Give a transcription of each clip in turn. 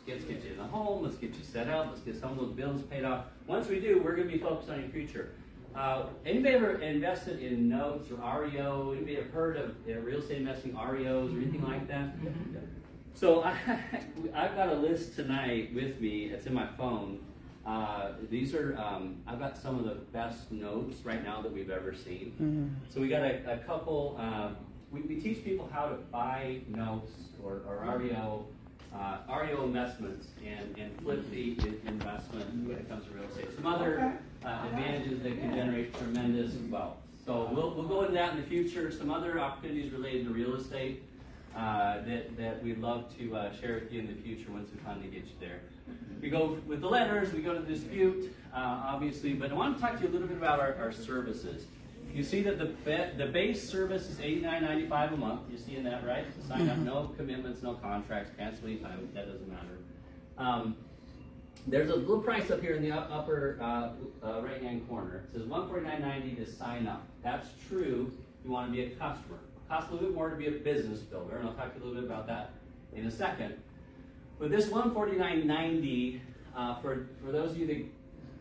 Let's get you in the home. Let's get you set up. Let's get some of those bills paid off. Once we do, we're going to be focused on your future. Anybody ever invested in notes or REO? Anybody ever heard of real estate investing REOs or anything like that? So I've got a list tonight with me. It's in my phone. These are, I've got some of the best notes right now that we've ever seen. So we got a couple, we teach people how to buy notes or REO investments and flip the investment when it comes to real estate. Some other advantages that can generate tremendous wealth. So we'll go into that in the future. Some other opportunities related to real estate that we'd love to share with you in the future once we finally get you there. We go with the letters, we go to the dispute, obviously, but I want to talk to you a little bit about our services. You see that the base service is $89.95 a month. You're seeing that, right? To sign up, no commitments, no contracts, cancel anytime, that doesn't matter. There's a little price up here in the upper right-hand corner. It says $149.90 to sign up. That's true if you want to be a customer. It costs a little bit more to be a business builder, and I'll talk to you a little bit about that in a second. But this $149.90, for those of you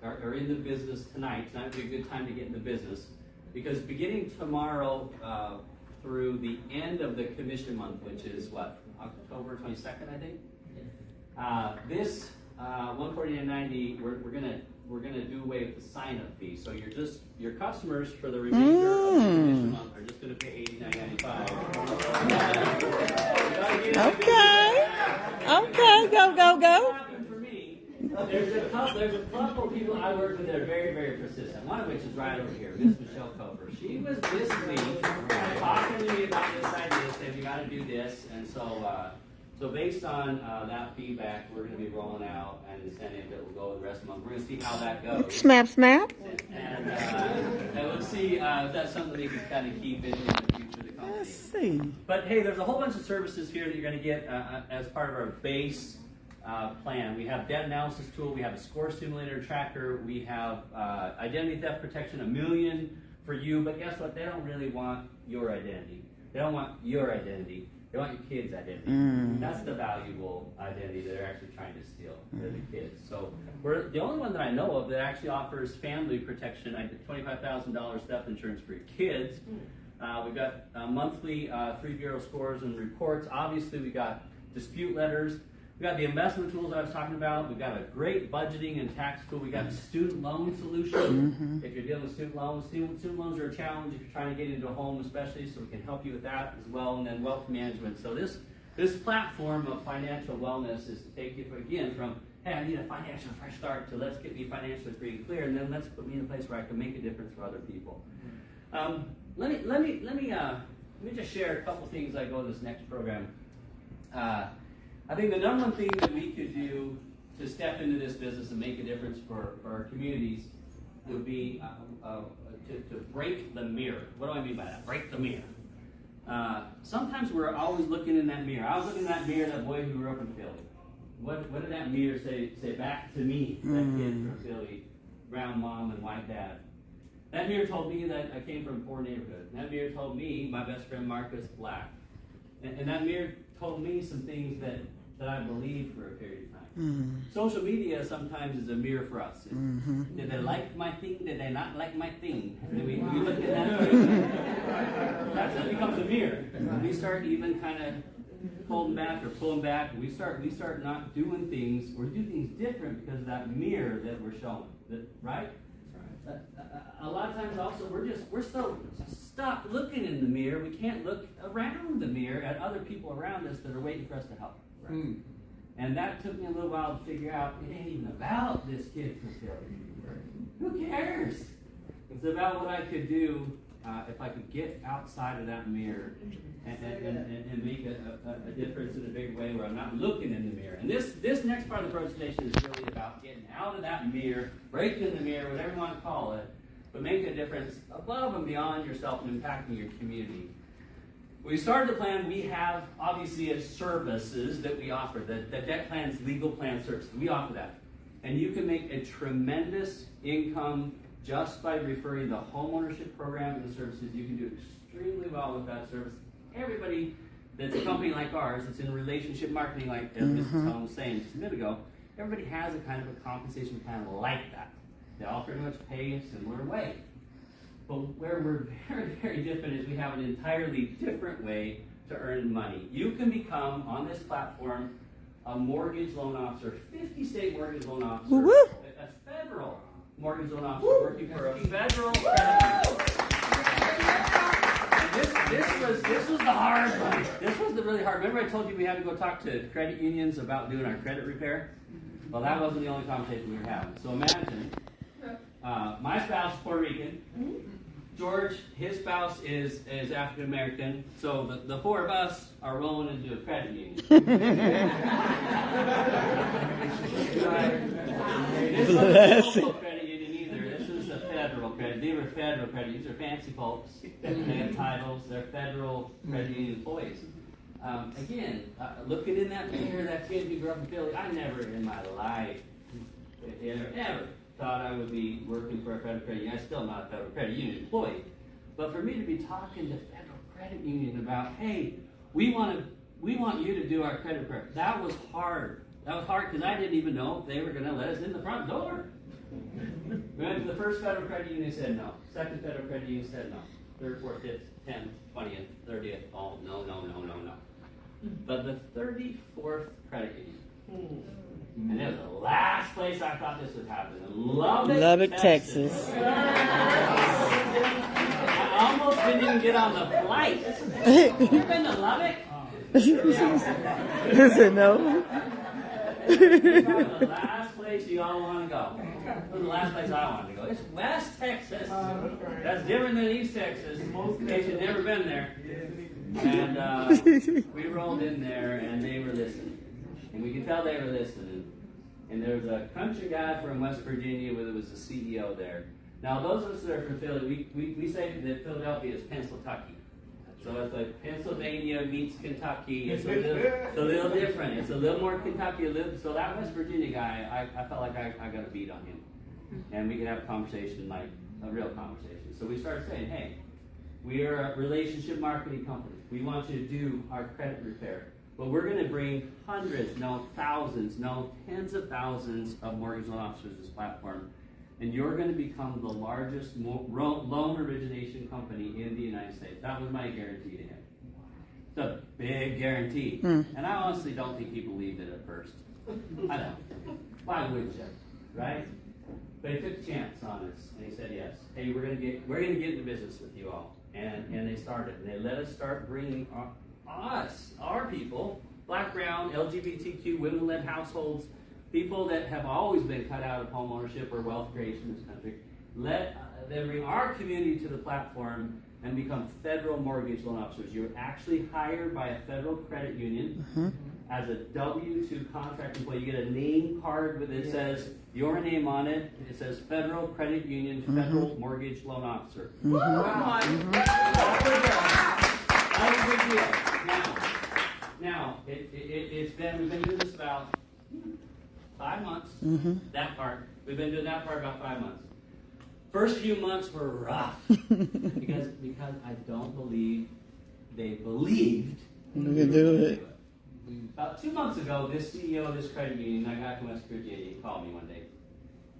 that are in the business tonight, tonight would be a good time to get in the business, because beginning tomorrow through the end of the commission month, which is what, October 22nd, I think. This $149.90, we're gonna do away with the sign-up fee. So your customers for the remainder of the commission month are just gonna pay $89.95. Okay, go. For me, there's a couple of people I work with that are very, very persistent. One of which is right over here, Miss Michelle Cofer. She was this week talking to me about this idea, saying we got to do this, and so based on that feedback, we're going to be rolling out an incentive that will go the rest of the month. We're going to see how that goes. Snap. And we'll see if that's something we can kind of keep in the future of the company. Let's see. But hey, there's a whole bunch of services here that you're going to get as part of our base plan. We have debt analysis tool. We have a score simulator tracker. We have identity theft protection, $1 million for you. But guess what? They don't really want your identity. They don't want your identity. They want your kids' identity. That's the valuable identity that they're actually trying to steal. They're the kids. So we're the only one that I know of that actually offers family protection. I did $25,000 theft insurance for your kids. We've got monthly 3 bureau scores and reports. Obviously, we got dispute letters. We got the investment tools that I was talking about. We've got a great budgeting and tax tool. We got a student loan solution. If you're dealing with student loans, student loans are a challenge if you're trying to get into a home, especially, so we can help you with that as well. And then wealth management. So this platform of financial wellness is to take you from, hey, I need a financial fresh start, to let's get me financially free and clear, and then let's put me in a place where I can make a difference for other people. Let me just share a couple things as I go to this next program. I think the number one thing that we could do to step into this business and make a difference for our communities would be to break the mirror. What do I mean by that? Break the mirror. Sometimes we're always looking in that mirror. I was looking in that mirror, that boy who grew up in Philly. What did that mirror say back to me, that kid from Philly, brown mom and white dad? That mirror told me that I came from a poor neighborhood. That mirror told me my best friend Marcus black. And that mirror told me some things that I believed for a period of time. Social media sometimes is a mirror for us. Did they like my thing? Did they not like my thing? And we look at that. That becomes a mirror. We start even kind of holding back or pulling back. We start not doing things, or do things different because of that mirror that we're showing. Right? A lot of times also we're so stuck looking in the mirror, we can't look around the mirror at other people around us that are waiting for us to help. Right? And that took me a little while to figure out, it ain't even about this kid from Philly. Who cares? It's about what I could do if I could get outside of that mirror and make a difference in a big way where I'm not looking in the mirror. And this next part of the presentation is really about getting out of that mirror, breaking the mirror, whatever you want to call it, but making a difference above and beyond yourself and impacting your community. When we started the plan, we have obviously services that we offer, the debt plans, legal plan services. We offer that. And you can make a tremendous income just by referring the homeownership program and the services. You can do extremely well with that service. Everybody that's a company like ours, that's in relationship marketing, like as Mrs. Helen was saying just a minute ago, everybody has a kind of a compensation plan like that. They all pretty much pay a similar way. But where we're very, very different is we have an entirely different way to earn money. You can become, on this platform, a mortgage loan officer, 50 state mortgage loan officer, a federal mortgage loan officer working for a federal credit union. This was the hard one. This was the really hard. Remember I told you we had to go talk to credit unions about doing our credit repair? Well, that wasn't the only conversation we were having. So imagine, my spouse is Puerto Rican. George, his spouse is African American. So the four of us are rolling into a credit union. This isn't a local credit union either. This is a federal credit. These are federal credit. These are fancy folks. They have titles. They're federal credit union employees. Again, looking in that mirror, that kid who grew up in Philly, I never in my life ever thought I would be working for a federal credit union. I'm still not a federal credit union employee. But for me to be talking to federal credit union about, hey, we want you to do our credit repair, that was hard. That was hard because I didn't even know if they were going to let us in the front door. We went to the first federal credit union, said no. Second federal credit union said no. Third, fourth, fifth, 10th, 20th, 30th, oh, no. But the 34th credit union, and it was the last place I thought this would happen. Lubbock, Texas. I almost didn't even get on the flight. You been to Lubbock? I said no. It's probably the last place you all want to go. It was the last place I wanted to go. It's West Texas. That's different than East Texas. Most of you have never been there. And we rolled in there, and they were listening. And we could tell they were listening. And there was a country guy from West Virginia who was the CEO there. Now, those of us that are from Philly, we say that Philadelphia is Pennsylvania. So it's like Pennsylvania meets Kentucky. It's a little different. It's a little more Kentucky. So that West Virginia guy, I felt like I got a beat on him. And we could have a conversation, like a real conversation. So we started saying, hey, we are a relationship marketing company. We want you to do our credit repair. But we're going to bring hundreds, no thousands, no tens of thousands of mortgage loan officers to this platform. And you're going to become the largest loan origination company in the United States. That was my guarantee to him. It's a big guarantee. And I honestly don't think he believed it at first. I don't. Why would you? Right? But he took a chance on us, and he said yes. Hey, we're going to get into business with you all. And they started. And they let us start bringing our people, Black, brown, LGBTQ, women-led households, people that have always been cut out of home ownership or wealth creation in this country, let them bring our community to the platform and become federal mortgage loan officers. You're actually hired by a federal credit union as a W-2 contract employee. You get a name card that says your name on it. It says Federal Credit Union, Federal Mortgage Loan Officer. That was a big deal. Now we've been doing this about 5 months. That part. We've been doing that part about 5 months. First few months were rough because I don't believe they believed we can do it. About 2 months ago, this CEO of this credit union, I got from West Virginia, he called me one day.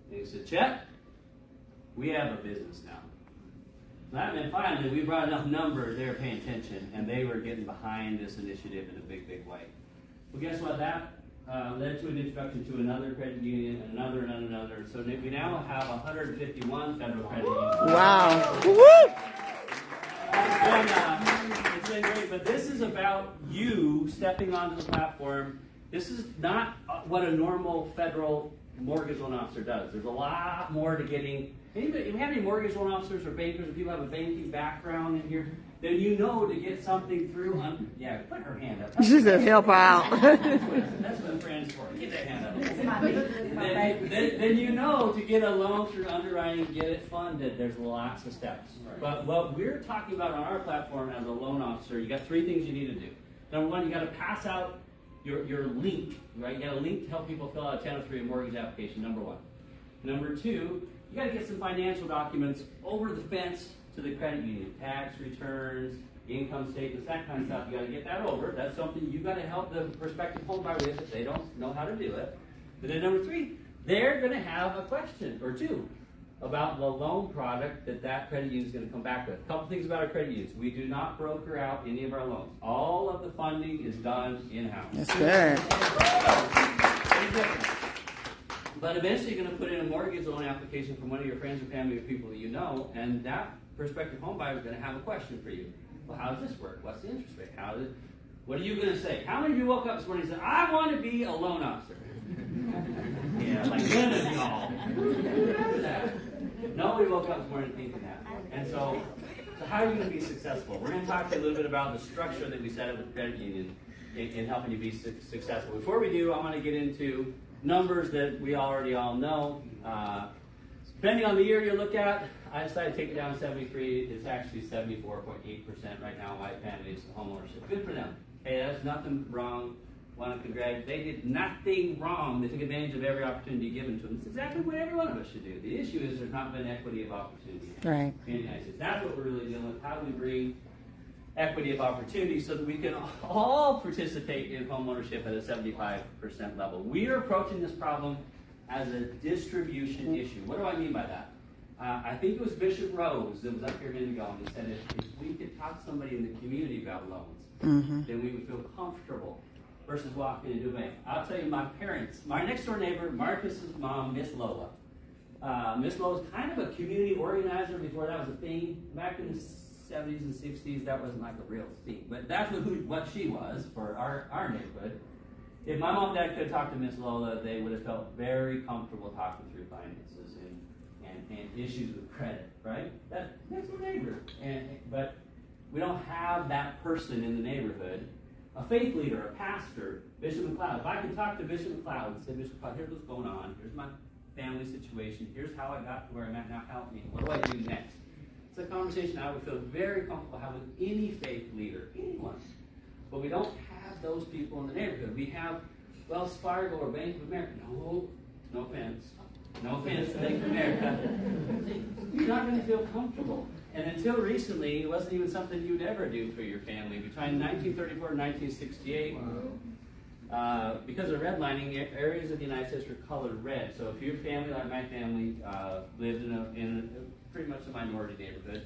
And he said, Chet, we have a business now. And finally, we brought enough numbers, they were paying attention, and they were getting behind this initiative in a big, big way. Well, guess what? That led to an introduction to another credit union, and another, and another. So we now have 151 federal credit unions. Wow. It's been great, but this is about you stepping onto the platform. This is not what a normal federal mortgage loan officer does. There's a lot more to getting. Anybody, if we have any mortgage loan officers or bankers, or people have a banking background in here, then you know to get something through. Yeah, put her hand up. She said, help out. That's what friends for. Get that hand up. Then you know to get a loan through underwriting, get it funded. There's lots of steps. But what we're talking about on our platform as a loan officer, you got 3 things you need to do. Number 1, you got to pass out your link, right? You got a link to help people fill out a 1003 mortgage application. Number 1. Number 2, you got to get some financial documents over the fence to the credit union, tax returns, income statements, that kind of stuff. You got to get that over. That's something you got to help the prospective home buyer with if they don't know how to do it. But then number three, they're going to have a question or two about the loan product that credit union is going to come back with. A couple things about our credit unions. We do not broker out any of our loans. All of the funding is done in-house. That's good. But eventually you're going to put in a mortgage loan application from one of your friends or family or people that you know, and that prospective home buyer is going to have a question for you. Well, how does this work? What's the interest rate? What are you going to say? How many of you woke up this morning and said, I want to be a loan officer? Yeah, like none of y'all. Remember that. Nobody woke up this morning thinking that. And so how are you going to be successful? We're going to talk to you a little bit about the structure that we set up with the credit union in helping you be successful. Before we do, I want to get into numbers that we already all know. Depending on the year you look at, I decided to take it down to 73. It's actually 74.8% right now, white families, homeownership. Good for them. Hey, that's nothing wrong. Want to congratulate. They did nothing wrong. They took advantage of every opportunity given to them. It's exactly what every one of us should do. The issue is there's not been equity of opportunity Right. in the United States. That's what we're really dealing with. How do we bring equity of opportunity so that we can all participate in homeownership at a 75% level? We are approaching this problem as a distribution issue. What do I mean by that? I think it was Bishop Rose that was up here a minute ago, and he said if we could talk to somebody in the community about loans, then we would feel comfortable versus walking into a bank. I'll tell you, my parents, my next door neighbor, Marcus's mom, Miss Lola. Miss Lola was kind of a community organizer before that was a thing. Back in the 70s and 60s, that wasn't like a real thing. But that's what she was for our neighborhood. If my mom and dad could have talked to Miss Lola, they would have felt very comfortable talking through finances and issues with credit, right? That's our neighbor. But we don't have that person in the neighborhood. A faith leader, a pastor, Bishop McLeod. If I can talk to Bishop McLeod and say, Bishop McLeod, here's what's going on. Here's my family situation. Here's how I got to where I'm at now. Help me. What do I do next? It's a conversation I would feel very comfortable having with any faith leader, anyone. But we don't have those people in the neighborhood. We have Wells Fargo or Bank of America. No offense. No offense to Bank of America. You're not going to feel comfortable. And until recently, it wasn't even something you would ever do for your family. Between 1934 and 1968, because of redlining, areas of the United States were colored red. So if your family, like my family, lived in a pretty much a minority neighborhood,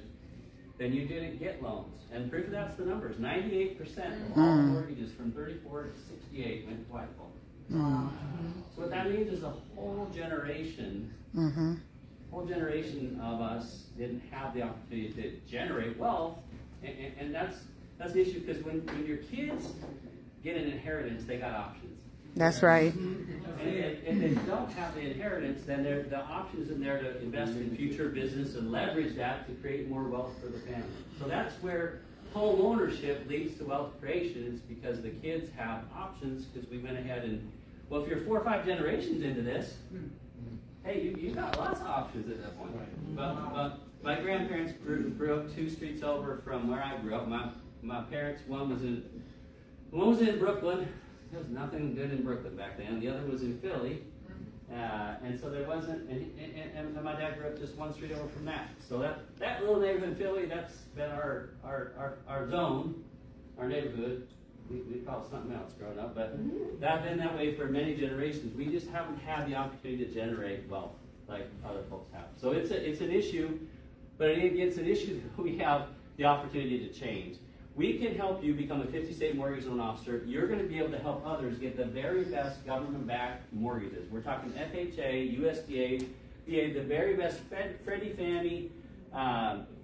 then you didn't get loans. And proof of that's the numbers. 98% of all mortgages from 34 to 68 went to white folks. So what that means is a whole generation of us didn't have the opportunity to generate wealth, and that's the issue, because when your kids get an inheritance, they got options. That's right. And if they don't have the inheritance, then the option is in there to invest in future business and leverage that to create more wealth for the family. So that's where home ownership leads to wealth creation. It's because the kids have options, because we went ahead and, well, if you're 4 or 5 generations into this, hey, you got lots of options at that point. But my grandparents grew up 2 streets over from where I grew up. My parents, one was in Brooklyn. There was nothing good in Brooklyn back then. The other was in Philly. And so there wasn't, and my dad grew up just 1 street over from that. So that little neighborhood in Philly, that's been our zone, our neighborhood. We call it something else growing up, but that's been that way for many generations. We just haven't had the opportunity to generate wealth like other folks have. So it's an issue, but it's an issue that we have the opportunity to change. We can help you become a 50-state mortgage loan officer. You're going to be able to help others get the very best government-backed mortgages. We're talking FHA, USDA, VA, the very best Freddie, Fannie.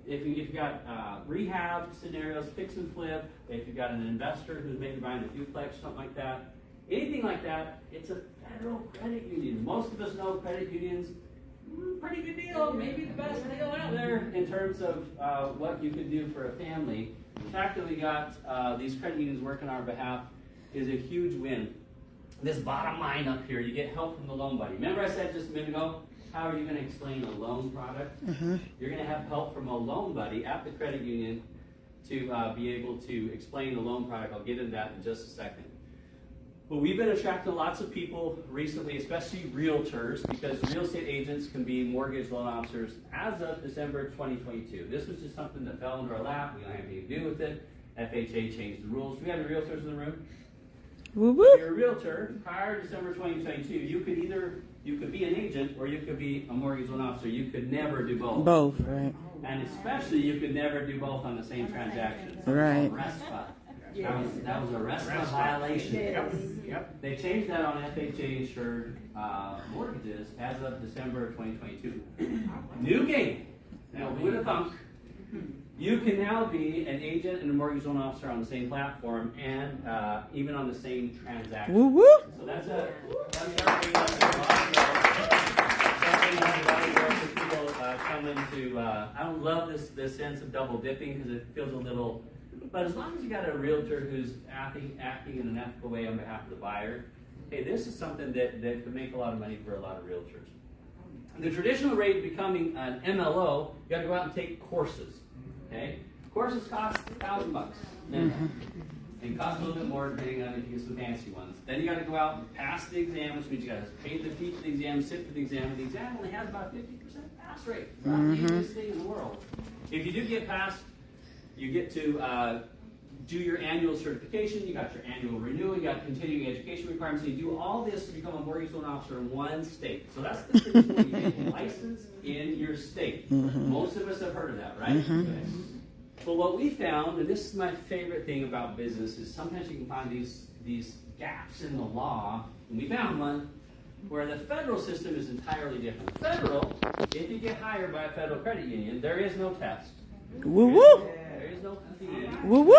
If you've got rehab scenarios, fix and flip, if you've got an investor who's maybe buying a duplex, something like that, anything like that, it's a federal credit union. Most of us know credit unions, pretty good deal, maybe the best deal out there in terms of what you could do for a family. The fact that we got these credit unions working on our behalf is a huge win. This bottom line up here, you get help from the loan buddy. Remember I said just a minute ago, how are you going to explain a loan product? You're going to have help from a loan buddy at the credit union to be able to explain the loan product. I'll get into that in just a second. But we've been attracting lots of people recently, especially realtors, because real estate agents can be mortgage loan officers as of December 2022. This was just something that fell into our lap. We don't have anything to do with it. FHA changed the rules. Do we have any realtors in the room? Woo If woo. you're a realtor, prior to December 2022, you could be an agent or you could be a mortgage loan officer. You could never do both. Both, right? And especially you could never do both on the same transaction. Right. RESPA. That was a RESPA violation. Yep. They changed that on FHA insured mortgages as of December 2022. New game. Now, who would have thunk? You can now be an agent and a mortgage loan officer on the same platform and even on the same transaction. Woo woo. So that's something that people come into. I don't love this sense of double dipping because it feels a little. But as long as you got a realtor who's acting in an ethical way on behalf of the buyer, hey, this is something that could make a lot of money for a lot of realtors. The traditional rate of becoming an MLO, you got to go out and take courses. Okay, courses cost $1,000. And cost a little bit more depending on if you get some fancy ones. Then you got to go out and pass the exam, which means you got to pay the fee for the exam, sit for the exam. And the exam only has about 50% pass rate. Not the easiest thing in the world. If you do get passed, you get to do your annual certification. You got your annual renewal. You got continuing education requirements. And you do all this to become a mortgage loan officer in one state. So that's the traditional. You get licensed in your state. Most of us have heard of that, right? Okay. But what we found, and this is my favorite thing about business, is sometimes you can find these gaps in the law, and we found one where the federal system is entirely different. Federal, if you get hired by a federal credit union, there is no test. Woo woo. There is no fee. Woo woo.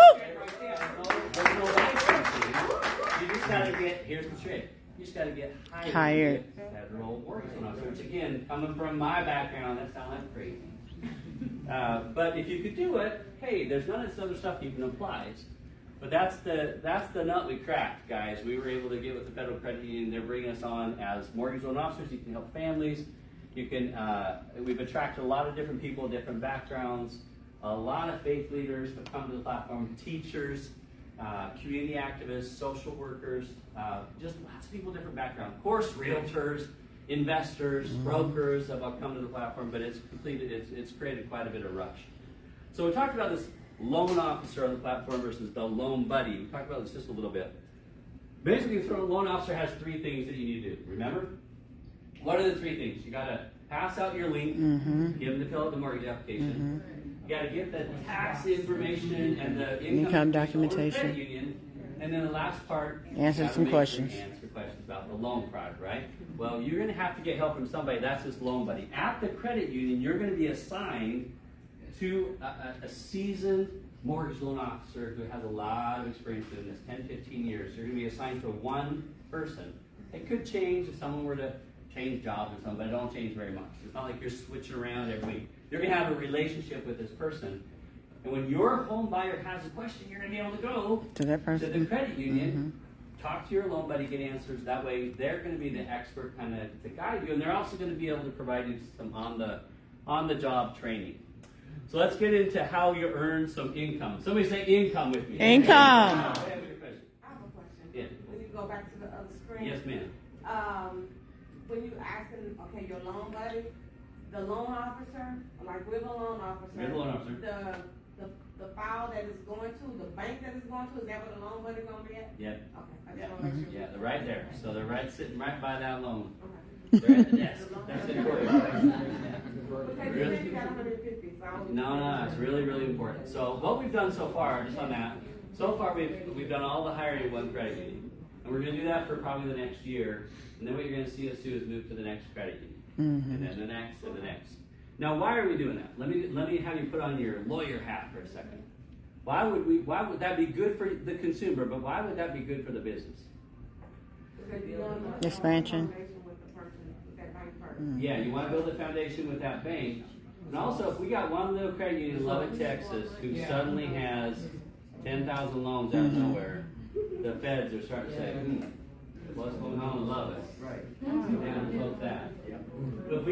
There's no licensing. You just got to get, here's the trick, you just got to get hired. Federal mortgage loan officer, which again, coming from my background, that sounds like crazy. But if you could do it, hey, there's none of this other stuff even applies. But that's the nut we cracked, guys. We were able to get with the federal credit union. They're bringing us on as mortgage loan officers. You can help families. You can. We've attracted a lot of different people, different backgrounds. A lot of faith leaders have come to the platform. Teachers, community activists, social workers, just lots of people, different backgrounds. Of course, realtors. Investors, brokers have come to the platform, but it's created quite a bit of rush. So we talked about this loan officer on the platform versus the loan buddy. We talked about this just a little bit. Basically, the loan officer has three things that you need to do. Remember? What are the three things? You got to pass out your link, give them to fill out the mortgage application. You got to get the tax information and the income documentation. Credit union. And then the last part, answer some questions. Answer questions about the loan product, right? Well, you're going to have to get help from somebody. That's this loan buddy. At the credit union, you're going to be assigned to a seasoned mortgage loan officer who has a lot of experience in this, 10, 15 years. You're going to be assigned to one person. It could change if someone were to change jobs or something, but it don't change very much. It's not like you're switching around every week. You're going to have a relationship with this person. And when your home buyer has a question, you're going to be able to go to that person, to the credit union, talk to your loan buddy, get answers. That way, they're going to be the expert kind of to guide you, and they're also going to be able to provide you some on the job training. So let's get into how you earn some income. Somebody say income with me. Income. I have a question. Yeah. When you go back to the other screen. Yes, ma'am. When you asking, okay, your loan buddy, the loan officer, like we're the loan officer. You're the loan officer. The file that is going to, the bank that is going to, is that where the loan buddy going to be at? Yep. Okay, I just want to make sure. Yeah, they're right there. So they're sitting right by that loan. Okay. They're at the desk. That's important. Because you said you got 150, so I was No, it's really, really important. So what we've done so far, just on that, so far we've done all the hiring in one credit union. And we're going to do that for probably the next year. And then what you're going to see us do is move to the next credit union. And then the next and the next. Now, why are we doing that? Let me have you put on your lawyer hat for a second. Why would that be good for the consumer, but why would that be good for the business? because you want to Expansion. with the person, with that bank person. Yeah, you want to build a foundation with that bank. And also, if we got one little credit union in Lubbock, Texas, who suddenly has 10,000 loans out of nowhere, the feds are starting to say, what's going on in Lubbock? Right. Down and close that. But if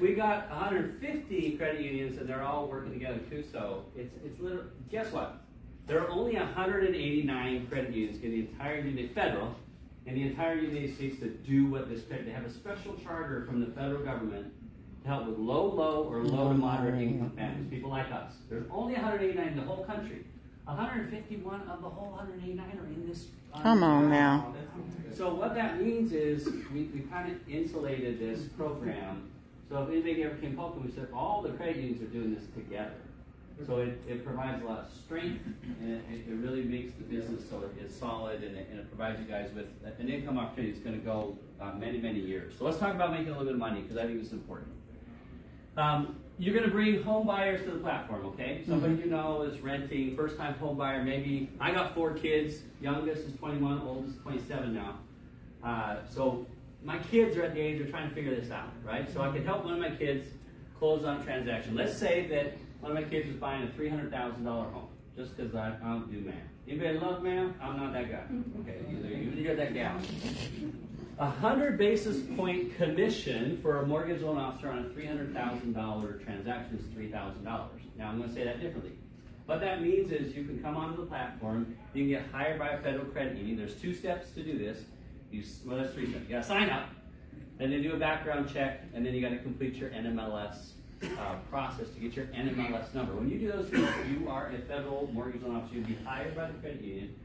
we got 150 credit unions and they're all working together too, so it's literally, guess what? There are only 189 credit unions in the entire United federal in the entire United States to do what this credit. They have a special charter from the federal government to help with low or low to moderate income families, people like us. There's only 189 in the whole country. 151 of the whole 189 are in this. Come on now. So what that means is we kind of insulated this program. So if anybody ever came home, we said all the credit unions are doing this together. So it provides a lot of strength, and it really makes the business so it's solid, and it provides you guys with an income opportunity that's going to go many, many years. So let's talk about making a little bit of money, because I think it's important. You're going to bring home buyers to the platform, okay? Somebody you know is renting, first-time home buyer. Maybe I got 4 kids. Youngest is 21, oldest is 27 now. So my kids are at the age of trying to figure this out, right? So I could help one of my kids close on a transaction. Let's say that one of my kids is buying a $300,000 home, just because I don't do math. Anybody love math? I'm not that guy. Okay, either you or that gal. 100 basis point commission for a mortgage loan officer on a $300,000 transaction is $3,000. Now I'm going to say that differently. What that means is you can come onto the platform, you can get hired by a federal credit union. There's 2 steps to do this. Well, that's 3 steps. You got to sign up, then they do a background check, and then you got to complete your NMLS process to get your NMLS number. When you do those things, you are a federal mortgage loan officer. You'll be hired by the credit union.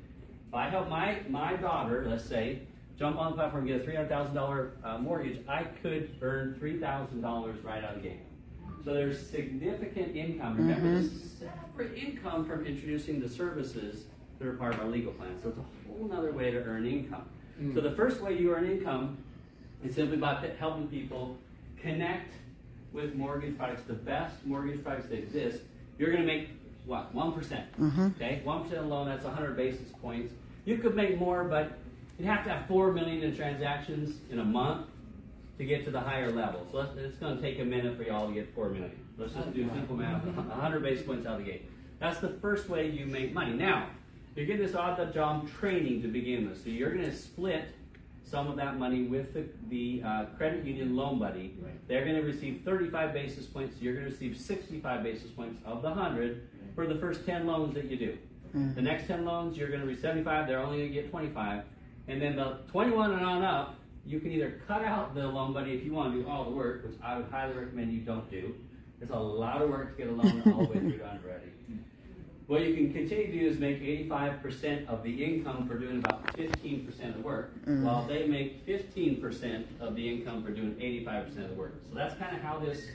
If I help my daughter, let's say, jump on the platform and get a $300,000 mortgage, I could earn $3,000 right out of the gate. So there's significant income. Remember, this is separate income from introducing the services that are part of our legal plan. So it's a whole other way to earn income. So the first way you earn income is simply by helping people connect with mortgage products, the best mortgage products that exist. You're going to make, what, 1%? Okay, 1% loan, that's 100 basis points. You could make more, but you'd have to have 4 million in transactions in a month to get to the higher level. So it's going to take a minute for y'all to get 4 million. Let's just do simple math, 100 basis points out of the gate. That's the first way you make money. Now, you're getting this on-the-job training to begin with. So you're going to split some of that money with the credit union loan buddy. They're going to receive 35 basis points. So you're going to receive 65 basis points of the 100 for the first 10 loans that you do. The next 10 loans, you're going to receive 75. They're only going to get 25. And then the 21 and on up, you can either cut out the loan buddy if you want to do all the work, which I would highly recommend you don't do. It's a lot of work to get a loan all the way through to underwriting. What you can continue to do is make 85% of the income for doing about 15% of the work, while they make 15% of the income for doing 85% of the work. So that's kind of how this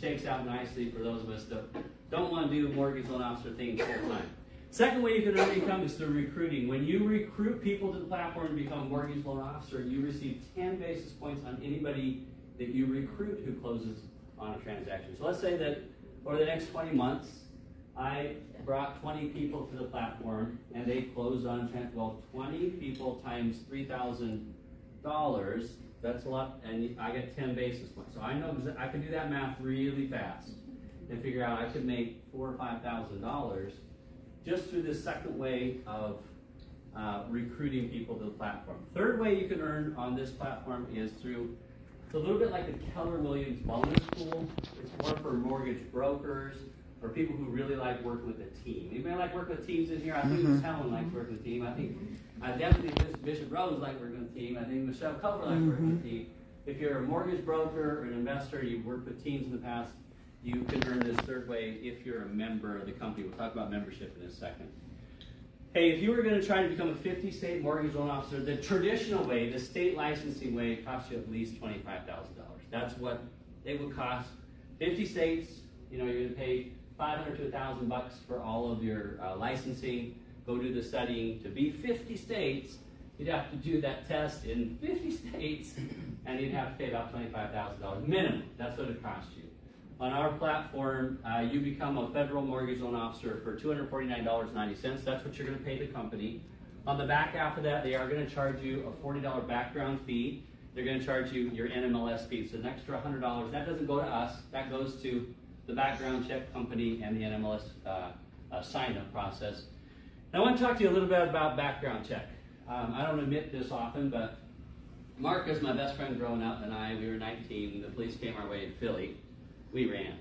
shakes out nicely for those of us that don't want to do mortgage loan officer things full time. Second way you can earn income is through recruiting. When you recruit people to the platform to become a mortgage loan officer, you receive 10 basis points on anybody that you recruit who closes on a transaction. So let's say that over the next 20 months, I brought 20 people to the platform and they closed on, 20 people times $3,000, that's a lot, and I get 10 basis points. So I know I can do that math really fast and figure out I could make $4,000 or $5,000 just through this second way of recruiting people to the platform. Third way you can earn on this platform is through, it's a little bit like the Keller Williams bonus pool. It's more for mortgage brokers or people who really like working with a team. Anybody like working with teams in here? I think Miss Helen likes working with a team. I think definitely Bishop Rose likes working with a team. I think Michelle Culver likes working with a team. If you're a mortgage broker or an investor, you've worked with teams in the past, you can earn this third way if you're a member of the company. We'll talk about membership in a second. Hey, if you were going to try to become a 50-state mortgage loan officer, the traditional way, the state licensing way, costs you at least $25,000. That's what it would cost. 50 states, you're going to pay $500 to $1,000 for all of your licensing. Go do the studying. To be 50 states, you'd have to do that test in 50 states, and you'd have to pay about $25,000 minimum. That's what it costs you. On our platform, you become a federal mortgage loan officer for $249.90. That's what you're going to pay the company. On the back half of that, they are going to charge you a $40 background fee. They're going to charge you your NMLS fee, so an extra $100. That doesn't go to us. That goes to the background check company and the NMLS sign-up process. Now, I want to talk to you a little bit about background check. I don't admit this often, but Mark is my best friend growing up, and we were 19. The police came our way in Philly. We ran.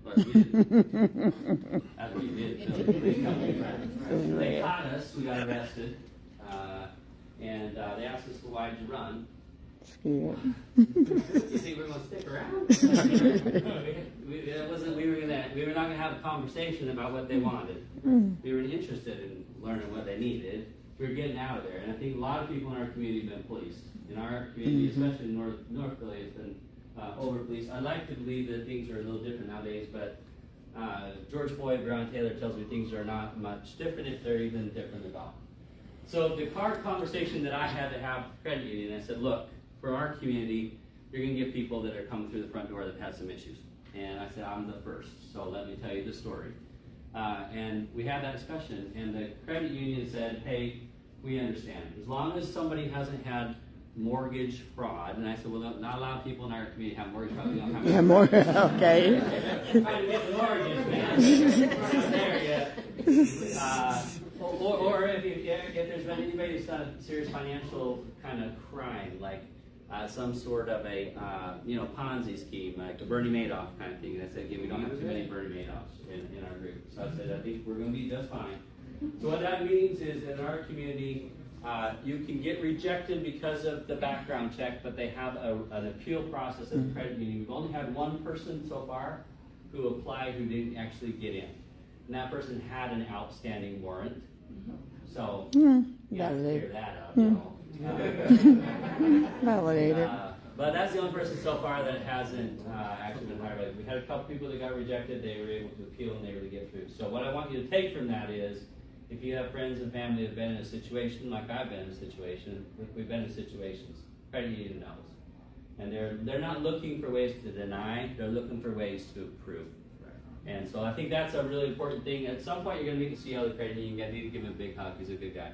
But we didn't. That's what you did. So the police come, we ran. They caught us. We got arrested. and they asked us, well, why'd you run? Scared. You think we're going to stick around? We were not going to have a conversation about what they wanted. We were interested in learning what they needed. We were getting out of there, and I think a lot of people in our community have been policed. In our community, especially North Philly, has been over-policed. I like to believe that things are a little different nowadays, but George Floyd, Breonna Taylor tells me things are not much different, if they're even different at all. So the hard conversation that I had to have with the credit union, I said, look, for our community, you're going to get people that are coming through the front door that have some issues. And I said, I'm the first, so let me tell you the story. And we had that discussion, and the credit union said, hey, we understand. As long as somebody hasn't had mortgage fraud, and I said, well, not a lot of people in our community have mortgage fraud. We don't have Yeah, more. Okay. trying to get the mortgage, man. We're not there yet. Or if there's been anybody who's done a serious financial kind of crime, like some sort of a Ponzi scheme, like the Bernie Madoff kind of thing. And I said, again, we don't have too many Bernie Madoffs in our group. So I said, I think we're going to be just fine. So what that means is in our community, you can get rejected because of the background check, but they have an appeal process at the credit union. We've only had one person so far who applied who didn't actually get in. And that person had an outstanding warrant. So you have to clear that up, you know. Validated. But that's the only person so far that hasn't actually been hired. We had a couple people that got rejected. They were able to appeal and they were able to get through. So what I want you to take from that is, if you have friends and family that have been in a situation like I've been in a situation, we've been in situations, credit union knows. And they're not looking for ways to deny, they're looking for ways to approve. And so I think that's a really important thing. At some point you're going to meet the CEO of the credit union, you need to give him a big hug, he's a good guy.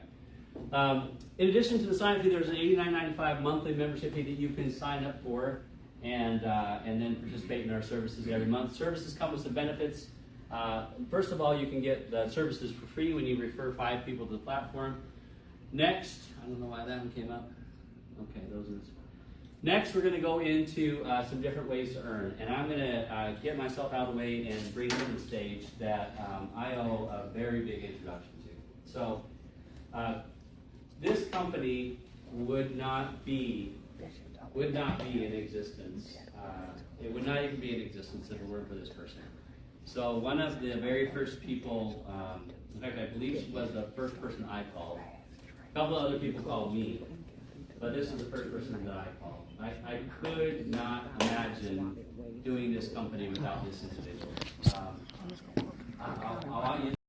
In addition to the sign-up fee, there's an $89.95 monthly membership fee that you can sign up for and then participate in our services every month. Services come with some benefits. First of all, you can get the services for free when you refer 5 people to the platform. Next, I don't know why that one came up. Okay, those are Next, we're going to go into some different ways to earn. And I'm going to get myself out of the way and bring to the stage that I owe a very big introduction to. So, this company would not be in existence. It would not even be in existence if it weren't for this person. So one of the very first people, in fact, I believe she was the first person I called. A couple of other people called me, but this is the first person that I called. I could not imagine doing this company without this individual. I want you